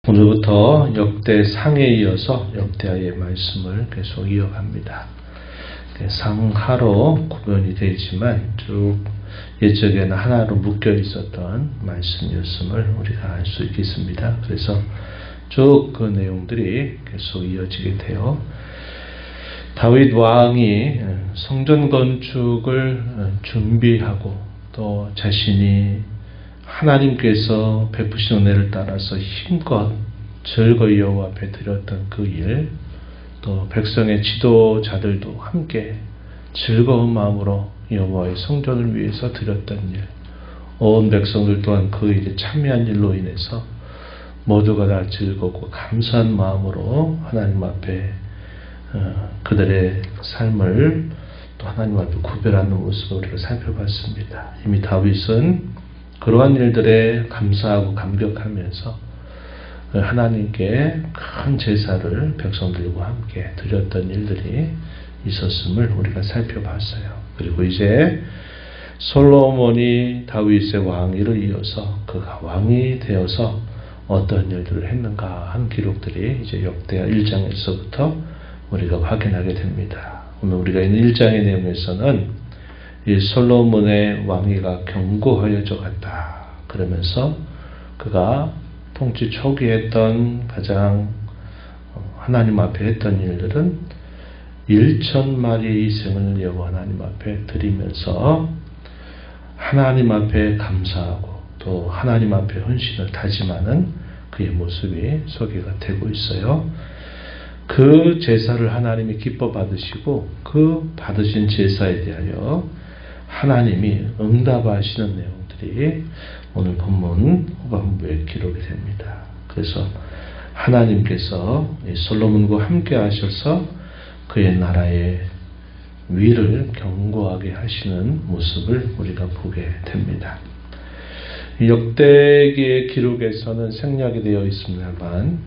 오늘부터 역대상에 이어서 역대하의 말씀을 계속 이어갑니다. 상하로 구별이 되지만 쭉 옛적에는 하나로 묶여 있었던 말씀이었음을 우리가 알 수 있겠습니다. 그래서 쭉 그 내용들이 계속 이어지게 돼요. 다윗 왕이 성전 건축을 준비하고 또 자신이 하나님께서 베푸신 은혜를 따라서 힘껏 즐거이 여호와 앞에 드렸던 그 일, 또 백성의 지도자들도 함께 즐거운 마음으로 여호와의 성전을 위해서 드렸던 일, 온 백성들 또한 그 일에 참여한 일로 인해서 모두가 다 즐겁고 감사한 마음으로 하나님 앞에 그들의 삶을 또 하나님 앞에 구별하는 모습을 우리가 살펴봤습니다. 이미 다윗은 그러한 일들에 감사하고 감격하면서 하나님께 큰 제사를 백성들과 함께 드렸던 일들이 있었음을 우리가 살펴봤어요. 그리고 이제 솔로몬이 다윗의 왕위를 이어서 그가 왕이 되어서 어떤 일들을 했는가 하는 기록들이 이제 역대하 1장에서부터 우리가 확인하게 됩니다. 오늘 우리가 있는 1장의 내용에서는 이 솔로몬의 왕위가 견고해져 갔다. 그러면서 그가 통치 초기에 했던 가장 하나님 앞에 했던 일들은 1,000마리의 희생을 여호와 하나님 앞에 드리면서 하나님 앞에 감사하고 또 하나님 앞에 헌신을 다짐하는 그의 모습이 소개가 되고 있어요. 그 제사를 하나님이 기뻐 받으시고 그 받으신 제사에 대하여 하나님이 응답하시는 내용들이 오늘 본문 후반부에 기록이 됩니다. 그래서 하나님께서 솔로몬과 함께 하셔서 그의 나라의 위를 견고하게 하시는 모습을 우리가 보게 됩니다. 역대기의 기록에서는 생략이 되어 있습니다만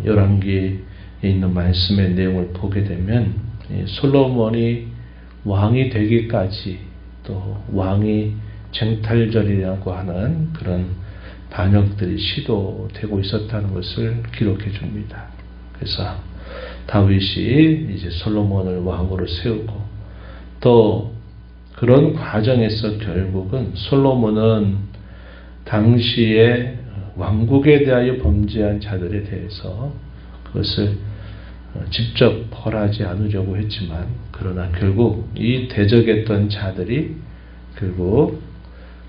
열왕기에 있는 말씀의 내용을 보게 되면 솔로몬이 왕이 되기까지 또 왕이 쟁탈절이라고 하는 그런 반역들이 시도되고 있었다는 것을 기록해 줍니다. 그래서 다윗이 이제 솔로몬을 왕으로 세우고 또 그런 과정에서 결국은 솔로몬은 당시에 왕국에 대하여 범죄한 자들에 대해서 그것을 직접 벌하지 않으려고 했지만 그러나 결국 이 대적했던 자들이 결국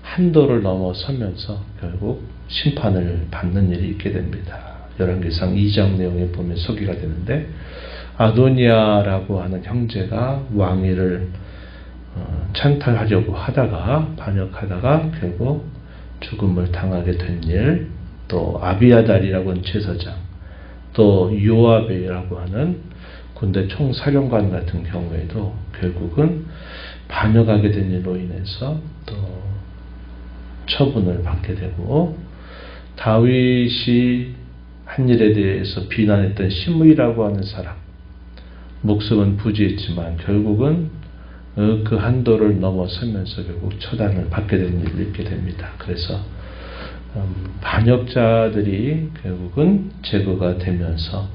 한도를 넘어서면서 결국 심판을 받는 일이 있게 됩니다. 열왕기상 2장 내용에 보면 소개가 되는데 아도니아라고 하는 형제가 왕위를 찬탈하려고 하다가 반역하다가 결국 죽음을 당하게 된 일, 또 아비아달이라고 하는 제사장, 또 요압이라고 하는 군대 총사령관 같은 경우에도 결국은 반역하게 된 일로 인해서 또 처분을 받게 되고 다윗이 한 일에 대해서 비난했던 시므이라고 하는 사람 목숨은 부지했지만 결국은 그 한도를 넘어서면서 결국 처단을 받게 된 일을 있게 됩니다. 그래서 반역자들이 결국은 제거가 되면서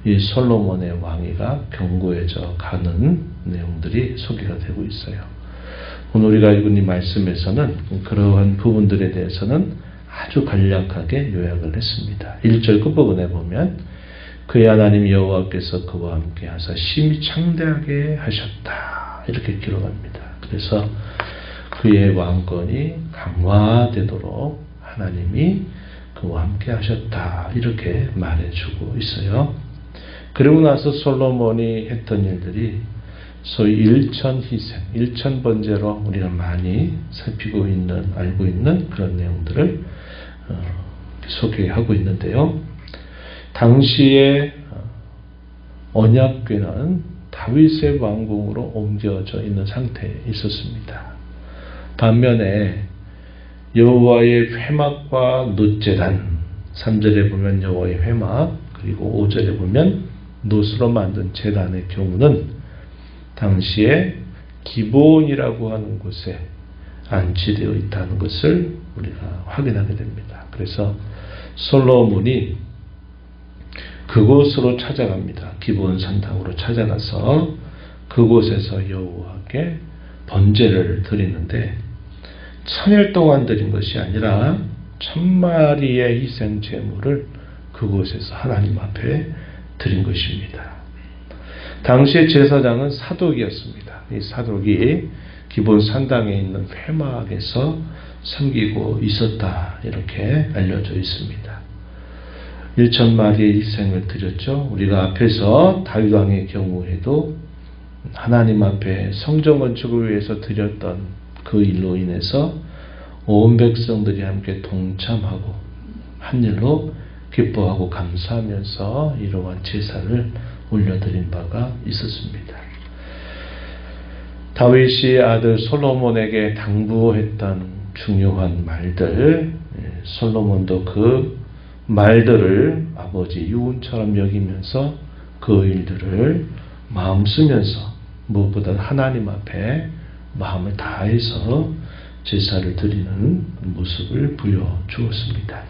이 솔로몬의 왕위가 견고해져 가는 내용들이 소개가 되고 있어요. 오늘 우리가 읽은 이 말씀에서는 그러한 부분들에 대해서는 아주 간략하게 요약을 했습니다. 1절 끝부분에 보면 그의 하나님 여호와께서 그와 함께 하사 심히 창대하게 하셨다 이렇게 기록합니다. 그래서 그의 왕권이 강화되도록 하나님이 그와 함께 하셨다 이렇게 말해주고 있어요. 그리고 나서 솔로몬이 했던 일들이 소위 1,000희생, 1,000번제로 우리가 많이 살피고 있는, 알고 있는 그런 내용들을 소개하고 있는데요. 당시에 언약궤는 다윗의 왕궁으로 옮겨져 있는 상태에 있었습니다. 반면에 여호와의 회막과 놋제단, 3절에 보면 여호와의 회막, 그리고 5절에 보면 놋으로 만든 제단의 경우는 당시에 기브온이라고 하는 곳에 안치되어 있다는 것을 우리가 확인하게 됩니다. 그래서 솔로몬이 그곳으로 찾아갑니다. 기브온 산당으로 찾아가서 그곳에서 여호와께 번제를 드리는데 1000일 동안 드린 것이 아니라 1000마리의 희생 제물을 그곳에서 하나님 앞에 드린 것입니다. 당시의 제사장은 사독이었습니다. 이 사독이 기브온 산당에 있는 회막에서 섬기고 있었다, 이렇게 알려져 있습니다. 1000마리의 희생을 드렸죠. 우리가 앞에서 다윗 왕의 경우에도 하나님 앞에 성전 건축을 위해서 드렸던 그 일로 인해서 온 백성들이 함께 동참하고 한 일로 기뻐하고 감사하면서 이러한 제사를 올려드린 바가 있었습니다. 다윗이 아들 솔로몬에게 당부했던 중요한 말들, 솔로몬도 그 말들을 아버지 유언처럼 여기면서 그 일들을 마음 쓰면서 무엇보다 하나님 앞에 마음을 다해서 제사를 드리는 모습을 보여주었습니다.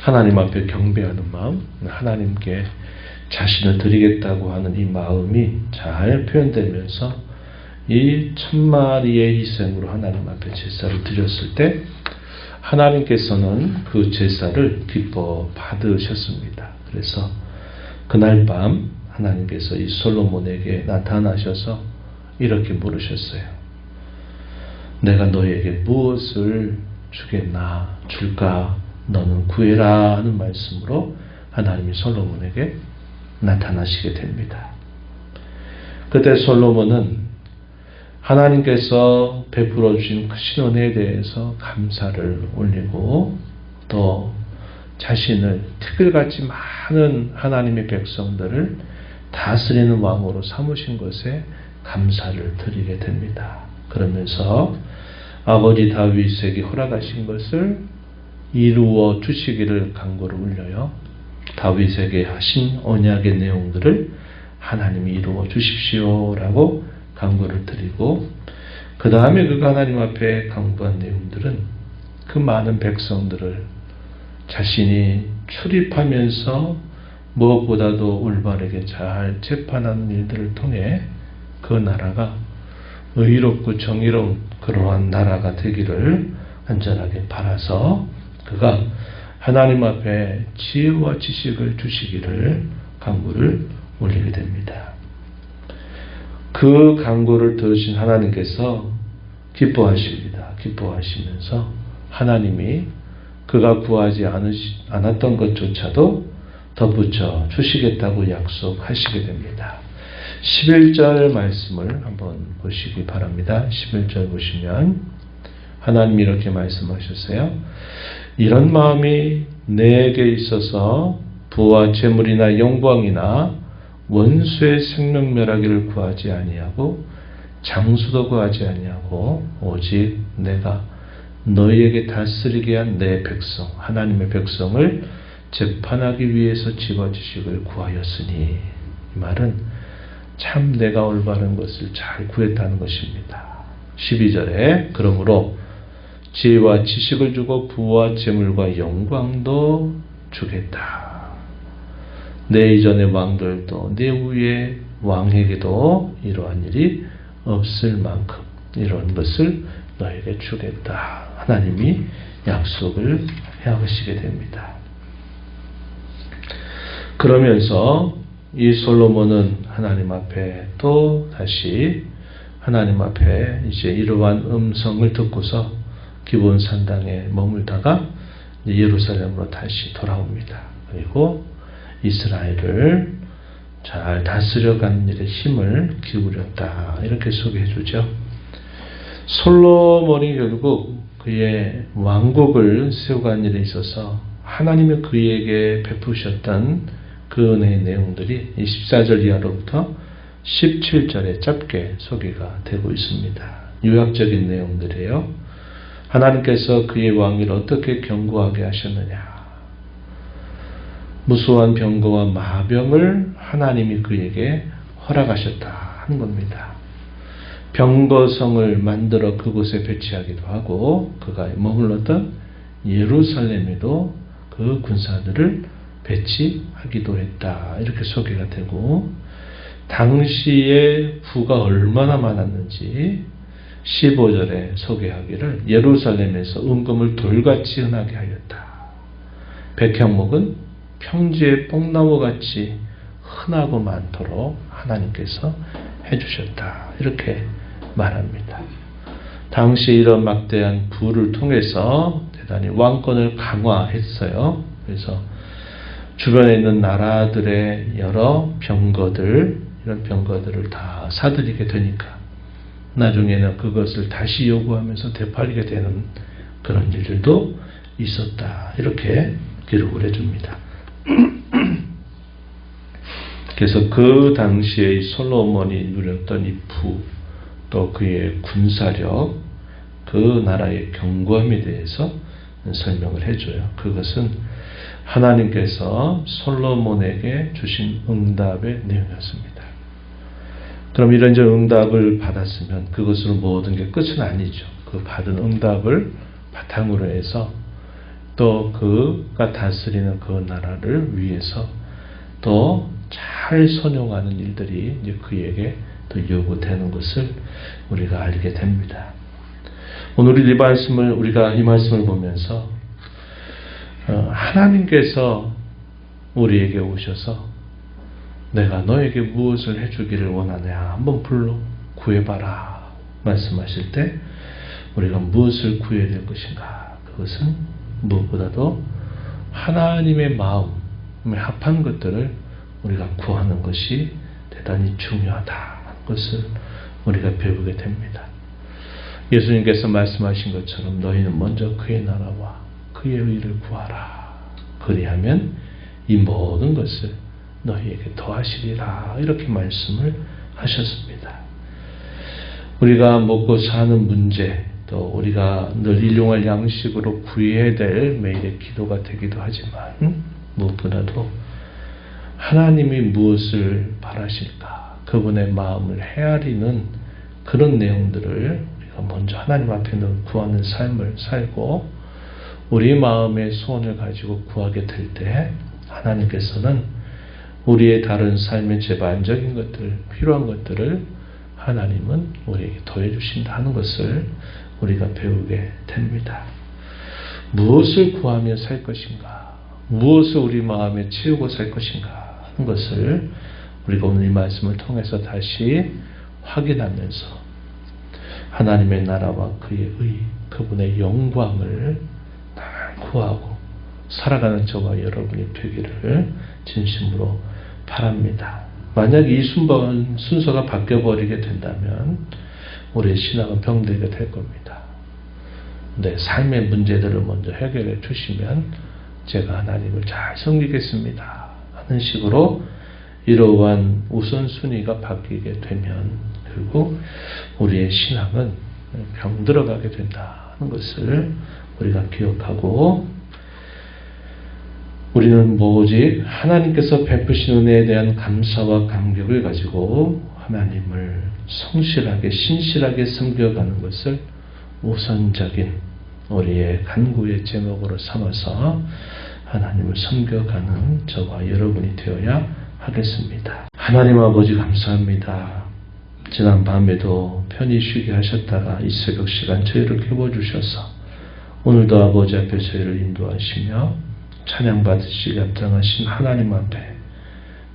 하나님 앞에 경배하는 마음, 하나님께 자신을 드리겠다고 하는 이 마음이 잘 표현되면서 이 1000마리의 희생으로 하나님 앞에 제사를 드렸을 때 하나님께서는 그 제사를 기뻐 받으셨습니다. 그래서 그날 밤 하나님께서 이 솔로몬에게 나타나셔서 이렇게 물으셨어요. 내가 너에게 무엇을 주겠나, 줄까, 너는 구해라 하는 말씀으로 하나님이 솔로몬에게 나타나시게 됩니다. 그때 솔로몬은 하나님께서 베풀어 주신 크신 은혜에 대해서 감사를 올리고 또 자신을 티끌같이 많은 하나님의 백성들을 다스리는 왕으로 삼으신 것에 감사를 드리게 됩니다. 그러면서 아버지 다윗에게 허락하신 것을 이루어 주시기를 간구를 올려요. 다윗에게 하신 언약의 내용들을 하나님이 이루어 주십시오라고 간구를 드리고, 그 다음에 그가 하나님 앞에 간구한 내용들은 그 많은 백성들을 자신이 출입하면서 무엇보다도 올바르게 잘 재판하는 일들을 통해 그 나라가 의롭고 정의로운 그러한 나라가 되기를 간절하게 바라서 그가 하나님 앞에 지혜와 지식을 주시기를 간구를 올리게 됩니다. 그 간구를 들으신 하나님께서 기뻐하십니다. 기뻐하시면서 하나님이 그가 구하지 않았던 것조차도 덧붙여 주시겠다고 약속하시게 됩니다. 11절 말씀을 한번 보시기 바랍니다. 11절 보시면 하나님이 이렇게 말씀하셨어요. 이런 마음이 내게 있어서 부와 재물이나 영광이나 원수의 생명멸하기를 구하지 아니하고 장수도 구하지 아니하고 오직 내가 너희에게 다스리게 한 내 백성, 하나님의 백성을 재판하기 위해서 지어주시길 구하였으니, 이 말은 참 내가 올바른 것을 잘 구했다는 것입니다. 12절에 그러므로 지혜와 지식을 주고 부와 재물과 영광도 주겠다. 내 이전의 왕들도 내 후의 왕에게도 이러한 일이 없을 만큼 이런 것을 너에게 주겠다. 하나님이 약속을 해하시게 됩니다. 그러면서 이 솔로몬은 하나님 앞에 또 다시 하나님 앞에 이제 이러한 음성을 듣고서 기브온 산당에 머물다가 예루살렘으로 다시 돌아옵니다. 그리고 이스라엘을 잘 다스려가는 일에 힘을 기울였다, 이렇게 소개해 주죠. 솔로몬이 결국 그의 왕국을 세워가는 일에 있어서 하나님이 그에게 베푸셨던 그 은혜의 내용들이 14절 이하로부터 17절에 짧게 소개가 되고 있습니다. 요약적인 내용들이에요. 하나님께서 그의 왕위를 어떻게 견고하게 하셨느냐. 무수한 병거와 마병을 하나님이 그에게 허락하셨다 하는 겁니다. 병거성을 만들어 그곳에 배치하기도 하고 그가 머물렀던 예루살렘에도 그 군사들을 배치하기도 했다. 이렇게 소개가 되고, 당시에 부가 얼마나 많았는지 15절에 소개하기를 예루살렘에서 은금을 돌같이 흔하게 하였다. 백향목은 평지의 뽕나무같이 흔하고 많도록 하나님께서 해주셨다. 이렇게 말합니다. 당시 이런 막대한 부를 통해서 대단히 왕권을 강화했어요. 그래서 주변에 있는 나라들의 여러 병거들, 이런 병거들을 다 사들이게 되니까 나중에는 그것을 다시 요구하면서 되팔리게 되는 그런 일들도 있었다. 이렇게 기록을 해줍니다. 그래서 그 당시에 이 솔로몬이 누렸던 이 부, 또 그의 군사력, 그 나라의 견고함에 대해서 설명을 해줘요. 그것은 하나님께서 솔로몬에게 주신 응답의 내용이었습니다. 그럼 이런 응답을 받았으면 그것으로 모든 게 끝은 아니죠. 그 받은 응답을 바탕으로 해서 또 그가 다스리는 그 나라를 위해서 또 잘 선용하는 일들이 이제 그에게 또 요구되는 것을 우리가 알게 됩니다. 오늘 우리가 이 말씀을 보면서 하나님께서 우리에게 오셔서 내가 너에게 무엇을 해주기를 원하냐 한번 구해봐라 말씀하실 때 우리가 무엇을 구해야 될 것인가? 그것은 무엇보다도 하나님의 마음에 합한 것들을 우리가 구하는 것이 대단히 중요하다는 것을 우리가 배우게 됩니다. 예수님께서 말씀하신 것처럼 너희는 먼저 그의 나라와 그의 의를 구하라. 그리하면 이 모든 것을 너희에게 더하시리라. 이렇게 말씀을 하셨습니다. 우리가 먹고 사는 문제, 또 우리가 늘 일용할 양식으로 구해야 될 매일의 기도가 되기도 하지만 무엇보다도 하나님이 무엇을 바라실까? 그분의 마음을 헤아리는 그런 내용들을 우리가 먼저 하나님 앞에 늘 구하는 삶을 살고 우리 마음의 소원을 가지고 구하게 될 때 하나님께서는 우리의 다른 삶의 제반적인 것들, 필요한 것들을 하나님은 우리에게 더해 주신다 하는 것을 우리가 배우게 됩니다. 무엇을 구하며 살 것인가? 무엇을 우리 마음에 채우고 살 것인가? 하는 것을 우리가 오늘 이 말씀을 통해서 다시 확인하면서 하나님의 나라와 그의 그분의 영광을 구하고 살아가는 저와 여러분이 되기를 진심으로 바랍니다. 만약 이 순서가 바뀌어버리게 된다면 우리의 신앙은 병들게 될 겁니다. 내 삶의 문제들을 먼저 해결해 주시면 제가 하나님을 잘 섬기겠습니다 하는 식으로 이러한 우선순위가 바뀌게 되면 결국 우리의 신앙은 병들어가게 된다 하는 것을 우리가 기억하고 우리는 오직 하나님께서 베푸신 은혜에 대한 감사와 감격을 가지고 하나님을 성실하게 신실하게 섬겨가는 것을 우선적인 우리의 간구의 제목으로 삼아서 하나님을 섬겨가는 저와 여러분이 되어야 하겠습니다. 하나님 아버지 감사합니다. 지난 밤에도 편히 쉬게 하셨다가 이 새벽 시간 저희를 깨워주셔서 오늘도 아버지 앞에 저희를 인도하시며 찬양받으시기 앞장하신 하나님 앞에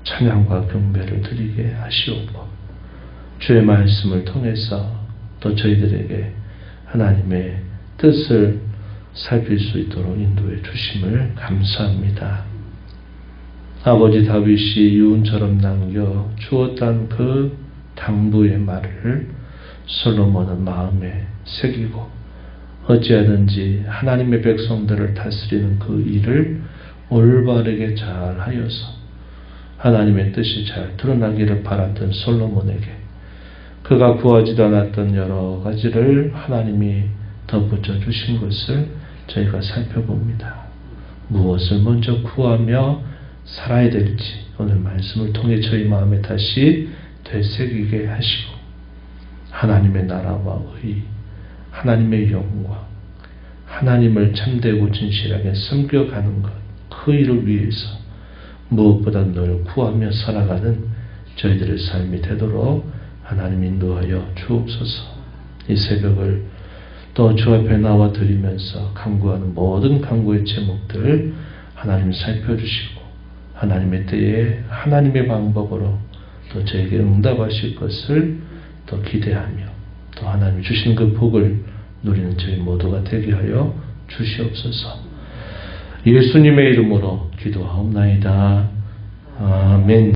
찬양과 경배를 드리게 하시옵고 주의 말씀을 통해서 또 저희들에게 하나님의 뜻을 살필 수 있도록 인도해 주심을 감사합니다. 아버지 다윗이 유언처럼 남겨 주었던 그 당부의 말을 솔로몬은 마음에 새기고 어찌하든지 하나님의 백성들을 다스리는 그 일을 올바르게 잘 하여서 하나님의 뜻이 잘 드러나기를 바랐던 솔로몬에게 그가 구하지도 않았던 여러 가지를 하나님이 덧붙여 주신 것을 저희가 살펴봅니다. 무엇을 먼저 구하며 살아야 될지 오늘 말씀을 통해 저희 마음에 다시 되새기게 하시고 하나님의 나라와 의, 하나님의 영광, 하나님을 참되고 진실하게 섬겨가는 것 그 일을 위해서 무엇보다 늘 구하며 살아가는 저희들의 삶이 되도록 하나님 인도하여 주옵소서. 이 새벽을 또 주 앞에 나와 드리면서 간구하는 모든 간구의 제목들 하나님 살펴주시고 하나님의 때에 하나님의 방법으로 또 저에게 응답하실 것을 또 기대하며 또 하나님이 주신 그 복을 누리는 저희 모두가 되게 하여 주시옵소서. 예수님의 이름으로 기도하옵나이다. 아멘.